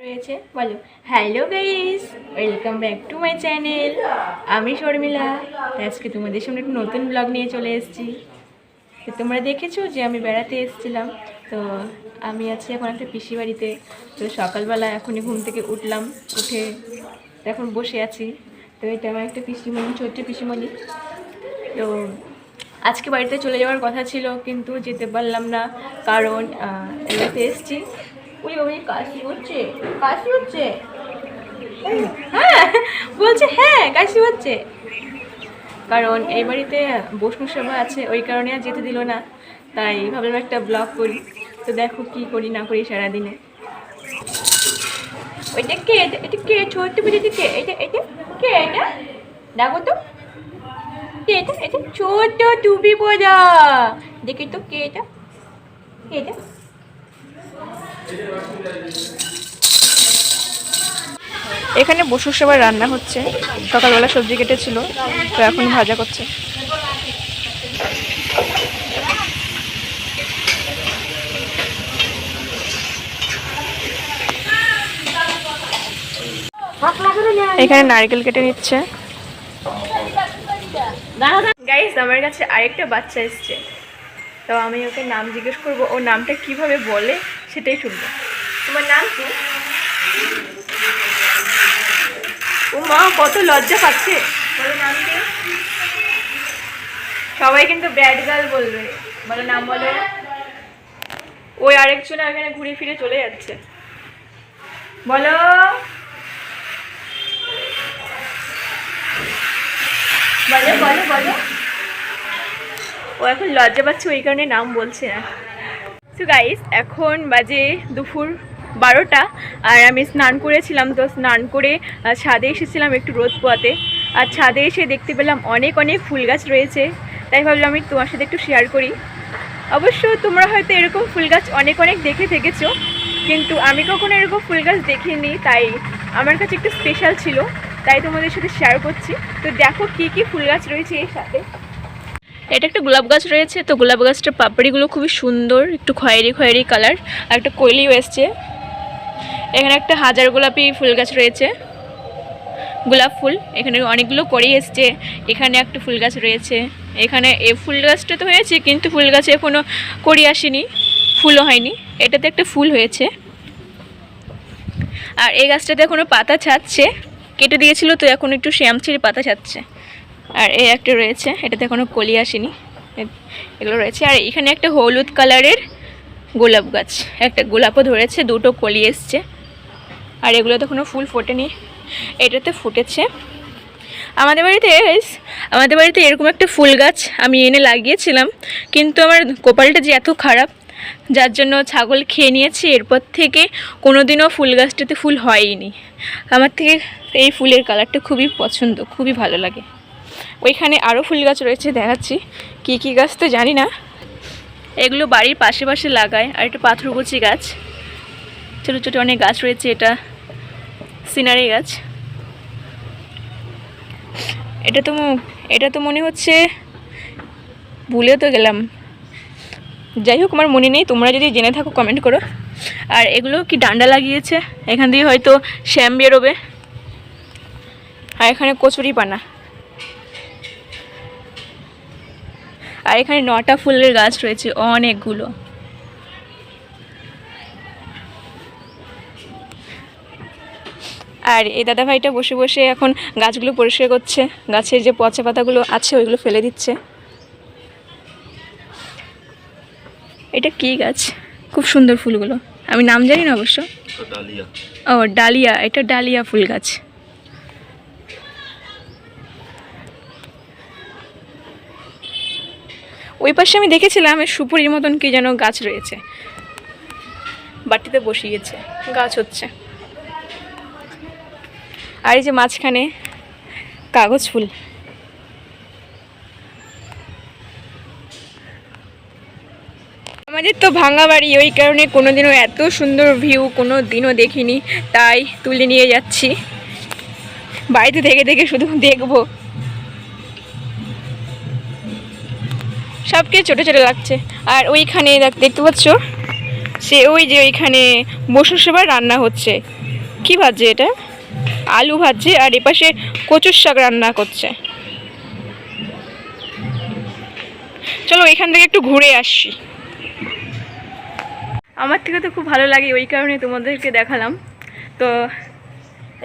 রয়েছে বলো hello guys, welcome back to my channel. আমি শর্মিলা। আজকে তোমাদের সামনে একটা নতুন ব্লগ নিয়ে চলে এসেছি। তো তোমরা দেখেছো যে আমি বেড়াতে এসেছিলাম। তো আমি আছি এখন একটা পিসি বাড়িতে। তো সকালবেলা এখনই ঘুম থেকে উঠলাম, উঠে এখন বসে আছি। তো এটা আমার একটা পিসিমণি, ছোট্ট পিসিমণি। তো আজকে বাড়িতে চলে যাওয়ার কথা ছিল, কিন্তু যেতে পারলাম না, কারণ এবারে এসেছি। ওই ওই কাশি হচ্ছে, কাশি হচ্ছে, হ্যাঁ বলছে, হ্যাঁ কাশি হচ্ছে। কারণ এই বাড়িতে বৈষ্ণব সেবা আছে, ওই কারণে আর যেতে দিল না। তাই ভাবলাম একটা ব্লগ করি। তো দেখো কি করি না করি সারাদিনে। ওইটা কে? এটা কে? ছোট্ট পিঠেটা কে? এটা এটা কে? এটা দেখো তো কে? এটা এটা ছোট্ট টুপি পরা, দেখি তো কে এটা? কে এটা? এখানে বসুর সেবার রান্না হচ্ছে। সকালবেলা সবজি কেটেছিল, তো এখন ভাজা করছে। এখানে নারকেল কেটে নিচ্ছে। গাইস, আমার কাছে আরেকটা বাচ্চা এসছে। তো আমি ওকে নাম জিজ্ঞেস করবো, ও নামটা কিভাবে বলে সেটাই শুনবো। তোমার নাম কি? ও মা, কত লজ্জা পাচ্ছে। বলো নাম কি? সবাই কিন্তু ব্যাড গার্ল বলবে। বলো নাম বলো। ওই আরেকজন এখানে ঘুরে ফিরে চলে যাচ্ছে। বলো বলো বলো বলো। ও এখন লজ্জা পাচ্ছে, ওই কারণে নাম বলছে না। তো গাইস, এখন বাজে দুপুর 12টা, আর আমি স্নান করেছিলাম। তো স্নান করে ছাদে এসেছিলাম একটু রোদ পোয়াতে। আর ছাদে এসে দেখতে পেলাম অনেক অনেক ফুল গাছ রয়েছে। তাই ভাবলাম আমি তোমার সাথে একটু শেয়ার করি। অবশ্য তোমরা হয়তো এরকম ফুল গাছ অনেক অনেক দেখে থেকেছো, কিন্তু আমি কখনো এরকম ফুল গাছ দেখিনি। তাই আমার কাছে একটু স্পেশাল ছিল, তাই তোমাদের সাথে শেয়ার করছি। তো দেখো কি কি ফুল গাছ রয়েছে এর সাথে। এটা একটা গোলাপ গাছ রয়েছে। তো গোলাপ গাছটার পাপড়িগুলো খুবই সুন্দর, একটু খয়েরি খয়েরি কালার। আর একটা কইলিও এসছে। এখানে একটা হাজার গোলাপি ফুল গাছ রয়েছে, গোলাপ ফুল। এখানে অনেকগুলো করেই এসছে। এখানে একটা ফুল গাছ রয়েছে। এখানে এই ফুল গাছটা তো হয়েছে, কিন্তু ফুল গাছে এখনও কড়ি আসেনি, ফুলও হয়নি। এটাতে একটা ফুল হয়েছে। আর এই গাছটাতে এখনও পাতা ছাড়ছে, কেটে দিয়েছিল তো এখন একটু শ্যাম ছেড়ে পাতা ছাড়ছে। আর এই একটা রয়েছে, এটাতে এখনও কলি আসেনি, এগুলো রয়েছে। আর এখানে একটা হলুদ কালারের গোলাপ গাছ, একটা গোলাপও ধরেছে, দুটো কলি এসছে। আর এগুলোতে এখনও ফুল ফোটেনি, এটাতে ফুটেছে। আমাদের বাড়িতে এরকম একটা ফুল গাছ আমি এনে লাগিয়েছিলাম, কিন্তু আমার কপালটা যে এত খারাপ, যার জন্য ছাগল খেয়ে নিয়েছে। এরপর থেকে কোনো দিনও ফুল গাছটাতে ফুল হয়নি। আমার থেকে এই ফুলের কালারটা খুবই পছন্দ, খুবই ভালো লাগে। ওইখানে আরও ফুল গাছ রয়েছে, দেখাচ্ছি। কী কী গাছ তো জানি না, এগুলো বাড়ির পাশে পাশে লাগায়। আর একটা পাথরকুচি গাছ, ছোটো ছোটো অনেক গাছ রয়েছে। এটা সিনারি গাছ। এটা তো মনে হচ্ছে, ভুলেও তো গেলাম। যাই হোক, আমার মনে নেই, তোমরা যদি জেনে থাকো কমেন্ট করো। আর এগুলো কি ডান্ডা লাগিয়েছে, এখান দিয়ে হয়তো শ্যাম বেরোবে। আর এখানে কচুরি পানা। আর এখানে 9টা ফুলের গাছ রয়েছে, অনেকগুলো। আর এই দাদাভাইটা বসে বসে এখন গাছগুলো পরিষ্কার করছে। গাছের যে পচা পাতাগুলো আছে ওইগুলো ফেলে দিচ্ছে। এটা কি গাছ? খুব সুন্দর ফুলগুলো, আমি নাম জানি না অবশ্য। ও ডালিয়া, এটা ডালিয়া ফুল গাছ। ওই পাশে আমি দেখেছিলাম সুপুরির মতন কি যেন গাছ রয়েছে, বাটিতে বসিয়েছে, গাছ হচ্ছে। আর এই যে মাঝখানে কাগজ ফুল। আমাদের তো ভাঙা বাড়ি, ওই কারণে কোনোদিনও এত সুন্দর ভিউ কোনো দিনও দেখিনি, তাই তুলে নিয়ে যাচ্ছি। বাড়িতে থেকে থেকে শুধু দেখবো, সবকে ছোটো ছোটো লাগছে। আর ওইখানে দেখতে পাচ্ছ, সে ওই যে ওইখানে বসুর সেবার রান্না হচ্ছে। কি ভাজছে এটা? আলু ভাজছে, আর এপাশে কচুর শাক রান্না করছে। চলো এখান থেকে একটু ঘুরে আসি। আমার থেকে তো খুব ভালো লাগে, ওই কারণে তোমাদেরকে দেখালাম। তো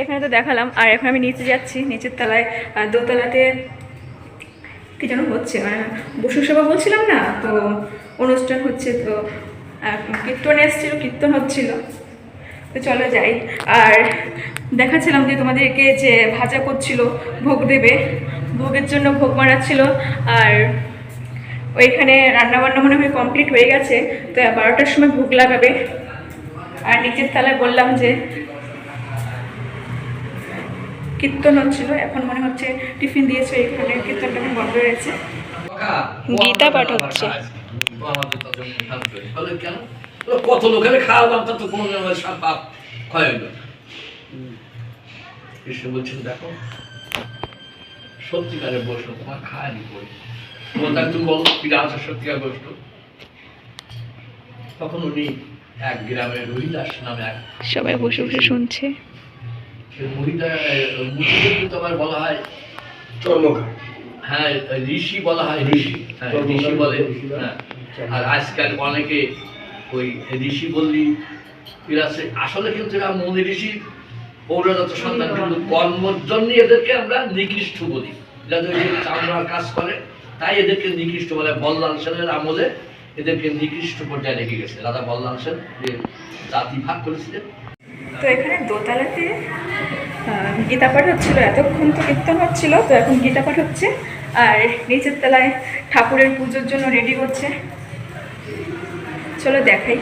এখানে তো দেখালাম, আর এখন আমি নিচে যাচ্ছি, নিচের তলায় দোতলাতে কি যেন হচ্ছে, মানে বসু সভা বলছিলাম না, তো অনুষ্ঠান হচ্ছে। তো কীর্তন এসেছিল, কীর্তন হচ্ছিল। তো চলো যাই। আর দেখাচ্ছিলাম যে তোমাদেরকে যে ভাজা করছিল ভোগ দেবে, ভোগের জন্য ভোগ বানাচ্ছিল। আর ওইখানে রান্নাবান্না মনে হয় কমপ্লিট হয়ে গেছে, তো 12টার সময় ভোগ লাগাবে। আর নিচের তলায় বললাম যে কীর্তন হচ্ছিল, এখন মনে হচ্ছে টিফিন দিয়েছে, এখানে কীর্তনটা এখন বন্ধ রয়েছে, গীতা পাঠ হচ্ছে। কত লোকের খাওয়ালাম, তা তো কোনো পাপ ক্ষয় হইল। কৃষ্ণ বলছেন, দেখো সত্যিকারের বৈষ্ণব তোমার খায়নি করি, তোমার তুমি বলো পীড়া আছে সত্যিকার বৈষ্ণব। তখন উনি এক গ্রামের রহিদাস নামে এক, সবাই বসে বসে শুনছে। তোমার বলা হয় চর্মকার, হ্যাঁ ঋষি বলা হয়, ঋষি, হ্যাঁ ঋষি বলে। হ্যাঁ, আর আজকাল অনেকে ওই ঋষি বললি আসলে কিন্তু এরা মুনি ঋষির পৌরজাত সন্তান, কিন্তু কর্মর জন্য এদেরকে আমরা নিকৃষ্ট বলি। যাদের চামড়ার কাজ করে তাই এদেরকে নিকৃষ্ট বলে। বল্লাল সেনের আমলে এদেরকে নিকৃষ্ট পর্যায়ে রেখে গেছে রাজা বল্লাল সেন, যে জাতি ভাগ করেছিলেন। তো এখানে দোতলাতে গীতা পাঠ হচ্ছিল, এতক্ষণ তো কীর্তন হচ্ছিল, তো এখন গীতা পাঠ হচ্ছে। আর নিচের তলায় ঠাকুরের পুজোর জন্য রেডি করছে। চলো দেখাই।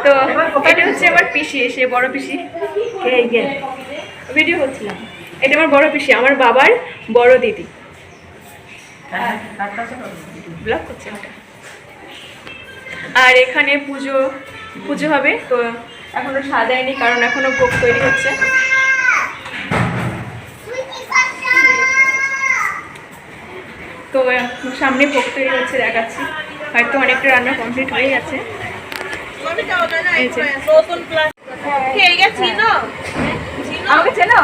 তো এটা হচ্ছে আমার পিসি, এসে বড় পিসি, ভিডিও করছিলাম। এটা আমার বড় পিসি, আমার বাবার বড় দিদি, ব্লগ করছে ওটা। আর এখানে পুজো হবে, তো এখনো সাজায়নি, কারণ এখনো ভোগ তৈরি হচ্ছে। তো সামনে ভোগ তৈরি হচ্ছে, দেখাচ্ছি। হয়তো অনেকটা রান্না কমপ্লিট হয়ে গেছে। আমাকে চেনো?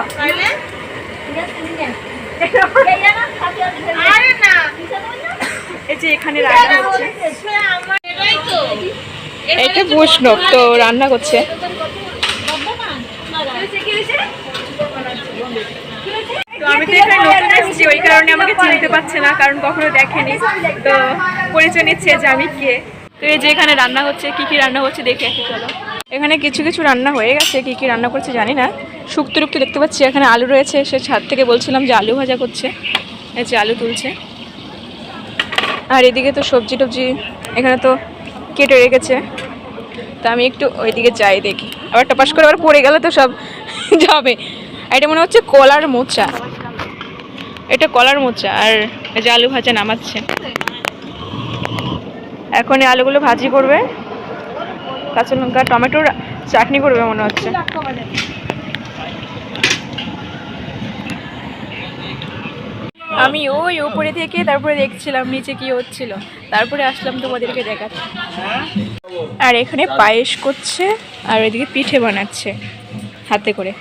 এই যে এখানে রান্না হচ্ছে, এটা বৈষ্ণব তো রান্না করছে। তো আমি তো এখানে নতুন এসেছি, ওই কারণে আমাকে চিনতে পারছে না, কারণ কখনো দেখেনি। তো পরিচয় নিচ্ছে যে আমি কে। তো এই যে এখানে রান্না হচ্ছে, কি কি রান্না হচ্ছে দেখে আসি চলো। এখানে কিছু কিছু রান্না হয়ে গেছে, কি কি রান্না করছে জানি না। শুক্তো টুক্তো দেখতে পাচ্ছি, এখানে আলু রয়েছে, সে ছাদ থেকে বলছিলাম যে আলু ভাজা করছে, এই যে আলু তুলছে। আর এদিকে তো সবজি টবজি এখানে তো কেটে রেখেছে। তো আমি একটু ওইদিকে যাই, দেখি। আবার টপাস করে আবার পড়ে গেলে তো সব যাবে। এটা মনে হচ্ছে কলার মোচা, এটা কলার মোচা। আর এই যে আলু ভাজা নামাচ্ছে, এখন এই আলুগুলো ভাজি করবে, কাঁচা লঙ্কা টমেটোর চাটনি করবে মনে হচ্ছে। আমি ওই উপরে থেকে তারপরে দেখছিলাম নিচে কি হচ্ছিল, তারপরে আসলাম তোমাদেরকে দেখাতে। আর এখানে পায়েস করছে, আর এদিকে পিঠে বানাচ্ছে হাতে করে।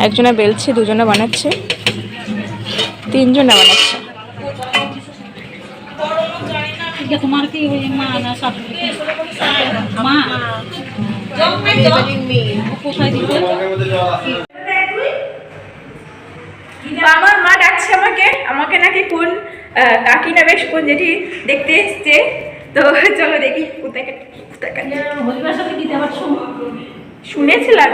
একজনা বেলছে, দুজনা বানাচ্ছে, তিনজনা বানাচ্ছে। তোমার কি মা না শাশুড়ি? মা কোথায় দিতে? আমার মা ডাকছে আমাকে নাকি কোন কাকি না বেশ কোন যেটি দেখতে এসছে। তো চলো দেখি কোথায় শুনেছিলাম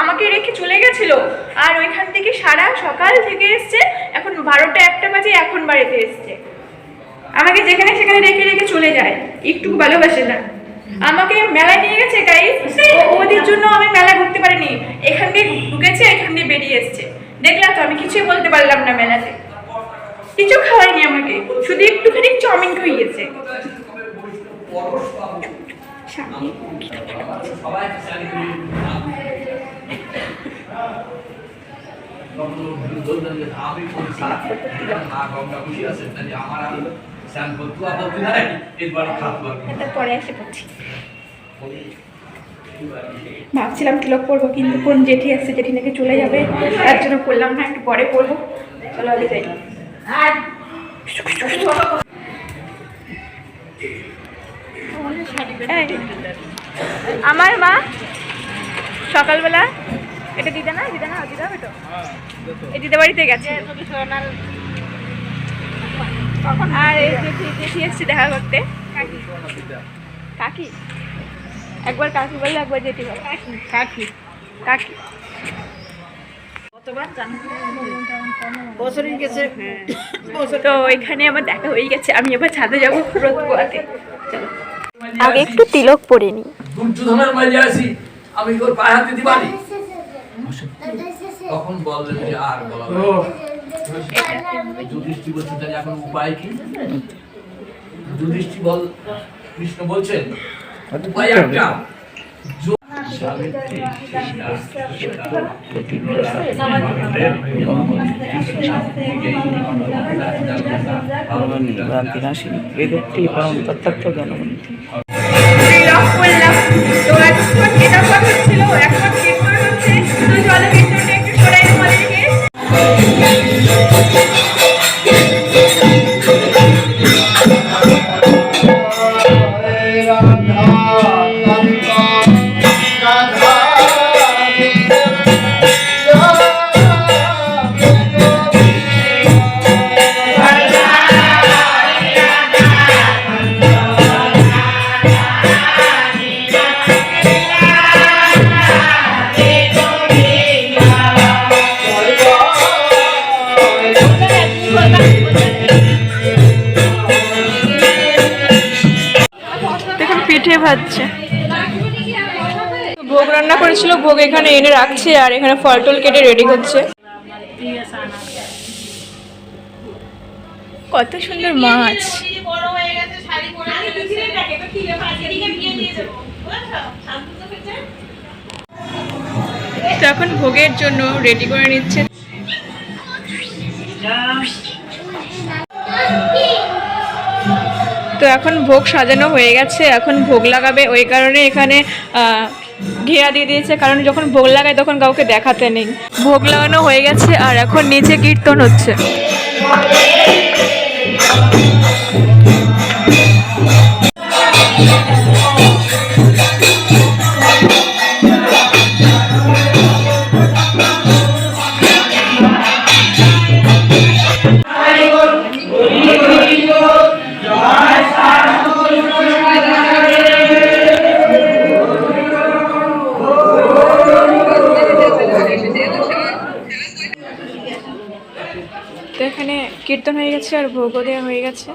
আমাকে রেখে চলে গেছিল। আর ওইখান থেকে সারা সকাল থেকে এসছে, এখন 12টা 1টা বাজে, এখন বাড়িতে এসছে। আমাকে যেখানে সেখানে রেখে রেখে চলে যায়, একটু ভালোবাসে না। আমাকে মেলায় নিয়ে গেছে গাইস, ওদের জন্য আমি মেলায় ঘুরতে পারিনি। এখান দিয়ে ঢুকেছে, এখান দিয়ে বেরিয়ে এসছে, দেখলাম তো। আমি কিছুই বলতে পারলাম না, মেলাতে কিছু খাওয়াইনি আমাকে, শুধু একটুখানি চাউমিন খাইয়েছে। পরে এসে পড়ছি। ভাবছিলাম তিলক পরবো, কিন্তু কোন জেঠি আসছে, জেঠি নাকি চলে যাবে, তার জন্য করলাম না, একটু পরে পরবো। চলো আগে যাই। এই, আমার মা সকালবেলা এটা দিদা না দিদা হবে তো, এই দিদা বাড়িতে গেছে। আর এই জেঠি এসছে দেখা করতে। কাকি একবার কাকি বললে, একবার জেঠি বলে কাকি কাকি। তো এখানে আমার দেখা হয়ে গেছে, আমি এবার ছাদে যাবো রোদ পোয়াতে। চলো আগে একটু তিলক পরে নি। দুর্যোধনের মাঝে আসি, আমি ওর পায়ে হাত দিতে পারি। তখন বললেন যে আর বলা যুধিষ্ঠির বলছেন তাহলে এখন উপায় কি? যুধিষ্ঠির বল, কৃষ্ণ বলছেন উপায় একটা, সাবিত্রী ভ্রান্তিনাশিনী বেদোক্তি পরম তত্ত্বার্থ জ্ঞানবন্তী। তিলক করলাম, তো এখন এটা কথা ছিল, এখন কীর্তন হচ্ছে। তো চলো কীর্তনটা একটু সরাই তোমাদেরকে। পিঠে ভাজছে, ভোগ রান্না করেছিল, ভোগ এখানে এনে রাখছে, আর এখানে ফল টল কেটে রেডি করছে। কত সুন্দর মাছ। তো এখন ভোগের জন্য রেডি করে নিচ্ছে। তো এখন ভোগ সাজানো হয়ে গেছে, এখন ভোগ লাগাবে, ওই কারণে এখানে ঘেরা দিয়ে দিয়েছে, কারণ যখন ভোগ লাগায় তখন কাউকে দেখাতে নেই। ভোগ লাগানো হয়ে গেছে, আর এখন নিচে কীর্তন হচ্ছে। তো এখানে কীর্তন হয়ে গেছে, আর ভোগও দেওয়া হয়ে গেছে।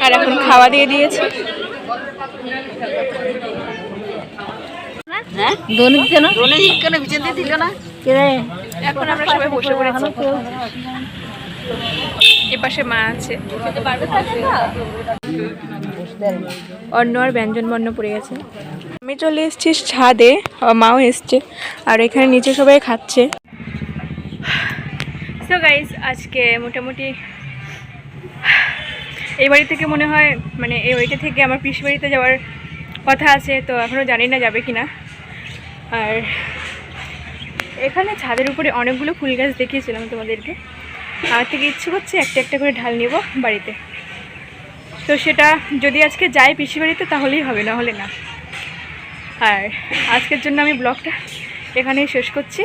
আর এখন খাওয়া দিয়ে দিয়েছে। এখন আমরা সবাই বসে পড়েছি, এপাশে মা আছে, অন্য আর ব্যঞ্জন বর্ণ পড়ে গেছে। আমি চলে এসেছি ছাদে, মাও এসছে, আর এখানে নিচে সবাই খাচ্ছে। সো গাইস, আজকে মোটামুটি এই বাড়ি থেকে মনে হয়, মানে এই বাড়িটা থেকে আমার পিসি বাড়িতে যাওয়ার কথা আছে, তো এখনও জানি না যাবে কিনা। আর এখানে ছাদের উপরে অনেকগুলো ফুল গাছ দেখিয়েছিলাম তোমাদেরকে, আমার থেকে ইচ্ছে করছে একটা একটা করে ঢাল নেব বাড়িতে। তো সেটা যদি আজকে যাই পিসি বাড়িতে তাহলেই হবে, না হলে না। আর আজকের জন্য আমি ব্লগটা এখানেই শেষ করছি,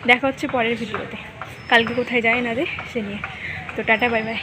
দেখা হচ্ছে পরের ভিডিওতে। কালকে কোথায় যায় না রে সে নিয়ে। তো টাটা, বাই বাই।